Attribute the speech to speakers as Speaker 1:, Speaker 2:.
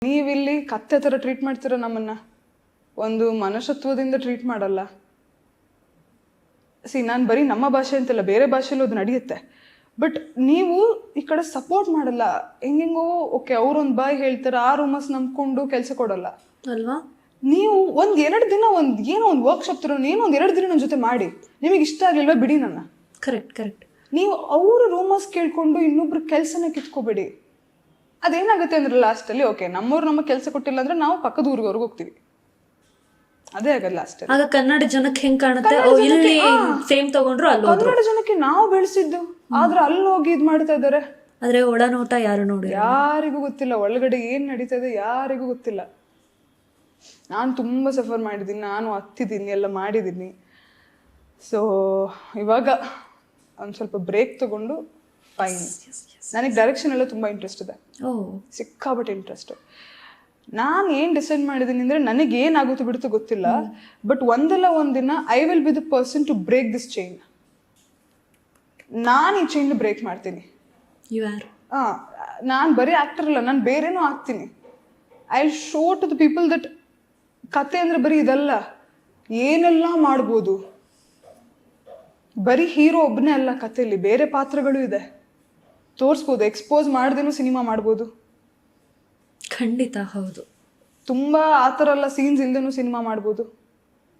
Speaker 1: ನೀವಿಲ್ಲಿ ಕತ್ತೆ ಥರ ಟ್ರೀಟ್ ಮಾಡ್ತೀರ ನಮ್ಮನ್ನ, ಒಂದು ಮನುಷ್ಯತ್ವದಿಂದ ಟ್ರೀಟ್ ಮಾಡಲ್ಲ. ನಾನು ಬರೀ ನಮ್ಮ ಭಾಷೆ ಅಂತಲ್ಲ, ಬೇರೆ ಭಾಷೆಯಲ್ಲೂ ಅದು ನಡೆಯುತ್ತೆ. ಬಟ್ ನೀವು ಈ ಕಡೆ ಸಪೋರ್ಟ್ ಮಾಡಲ್ಲ. ಹೆಂಗೆಂಗೋ ಓಕೆ ಅವ್ರೊಂದು ಬಾಯ್ ಹೇಳ್ತಾರೆ, ಆ ರೂಮಸ್ ನಂಬ್ಕೊಂಡು ಕೆಲಸ ಕೊಡಲ್ಲ
Speaker 2: ಅಲ್ವಾ.
Speaker 1: ನೀವು ಒಂದ್ ದಿನ ಏನೋ ಒಂದು ವರ್ಕ್ಶಾಪ್ ತರೋ, ಏನೋ ಒಂದು 2 ದಿನ ನನ್ನ ಜೊತೆ ಮಾಡಿ. ನಿಮಗೆ ಇಷ್ಟ ಆಗಲಿಲ್ವಾ ಬಿಡಿ ನನ್ನ.
Speaker 2: ಕರೆಕ್ಟ್.
Speaker 1: ನೀವು ಅವ್ರ ರೂಮರ್ಸ್ ಕೇಳ್ಕೊಂಡು ಇನ್ನೊಬ್ರು ಕೆಲಸನ ಕಿತ್ಕೋಬೇಡಿ. ಅದೇನಾಗುತ್ತೆ ಅಂದ್ರೆ ಲಾಸ್ಟಲ್ಲಿ ಓಕೆ ನಮ್ಮವ್ರು ನಮಗೆ ಕೆಲಸ ಕೊಟ್ಟಿಲ್ಲ ಅಂದ್ರೆ ನಾವು ಪಕ್ಕದ ಊರಿಗವ್ರಿಗೆ ಹೋಗ್ತೀವಿ. ಅದೇ ಆಗಲ್ಲ ಲಾಸ್ಟ್.
Speaker 2: ಆಗ ಕನ್ನಡ ಜನಕ್ಕೆ ಹೆಂಗ್ ಕಾಣುತ್ತೆ, ಇಲ್ಲಿ ಸೇಮ್ ತಗೊಂಡ್ರು ಅಲ್ಲಿ
Speaker 1: ಕನ್ನಡ ಜನಕ್ಕೆ ನಾವು ಬೆಳೆಸಿದ್ದು, ಆದ್ರೆ ಅಲ್ಲಿ ಹೋಗಿ ಇದ್ ಮಾಡ್ತಾ ಇದಾರೆ.
Speaker 2: ಆದ್ರೆ ಒಳನೋಟ ಯಾರು ನೋಡಿ
Speaker 1: ಯಾರಿಗೂ ಗೊತ್ತಿಲ್ಲ, ಒಳಗಡೆ ಏನ್ ನಡೀತಾ ಇದೆ ಯಾರಿಗೂ ಗೊತ್ತಿಲ್ಲ. ನಾನು ತುಂಬಾ ಸಫರ್ ಮಾಡಿದ್ದೀನಿ, ನಾನು ಹತ್ತಿದ್ದೀನಿ, ಎಲ್ಲ ಮಾಡಿದ್ದೀನಿ. ಸೊ ಇವಾಗ ಒಂದು ಸ್ವಲ್ಪ ಬ್ರೇಕ್ ತಗೊಂಡು ಫೈನ್. ನನಗೆ ಡೈರೆಕ್ಷನ್ ಎಲ್ಲ ತುಂಬ ಇಂಟ್ರೆಸ್ಟ್ ಇದೆ, ಸಿಕ್ಕಾಬಟ್ಟೆ ಇಂಟ್ರೆಸ್ಟ್. ನಾನು ಏನು ಡಿಸೈಡ್ ಮಾಡಿದ್ದೀನಿ ಅಂದರೆ ನನಗೆ ಏನಾಗುತ್ತೋ ಬಿಡುತ್ತೋ ಗೊತ್ತಿಲ್ಲ, ಬಟ್ ಒಂದಲ್ಲ ಒಂದಿನ I will be the person to break this chain. ನಾನು ಈ ಚೈನ್ ಬ್ರೇಕ್ ಮಾಡ್ತೀನಿ. ನಾನು ಬರೀ ಆ್ಯಕ್ಟರ್ ಅಲ್ಲ, ನಾನು ಬೇರೆನೂ ಆಗ್ತೀನಿ. I will show to the people that ಕತೆ ಅಂದರೆ ಬರೀ ಇದಲ್ಲ, ಏನೆಲ್ಲ ಮಾಡ್ಬೋದು. ಬರೀ ಹೀರೋ ಒಬ್ಬನೇ ಅಲ್ಲ ಕಥೆಯಲ್ಲಿ, ಬೇರೆ ಪಾತ್ರಗಳು ಇದೆ, ತೋರಿಸ್ಬೋದು. ಎಕ್ಸ್ಪೋಸ್ ಮಾಡ್ದೇನೂ ಸಿನಿಮಾ ಮಾಡ್ಬೋದು.
Speaker 2: ಖಂಡಿತ ಹೌದು.
Speaker 1: ತುಂಬ ಆ ಥರ ಎಲ್ಲ ಸೀನ್ಸ್ ಇಲ್ದೇನೂ ಸಿನಿಮಾ ಮಾಡ್ಬೋದು.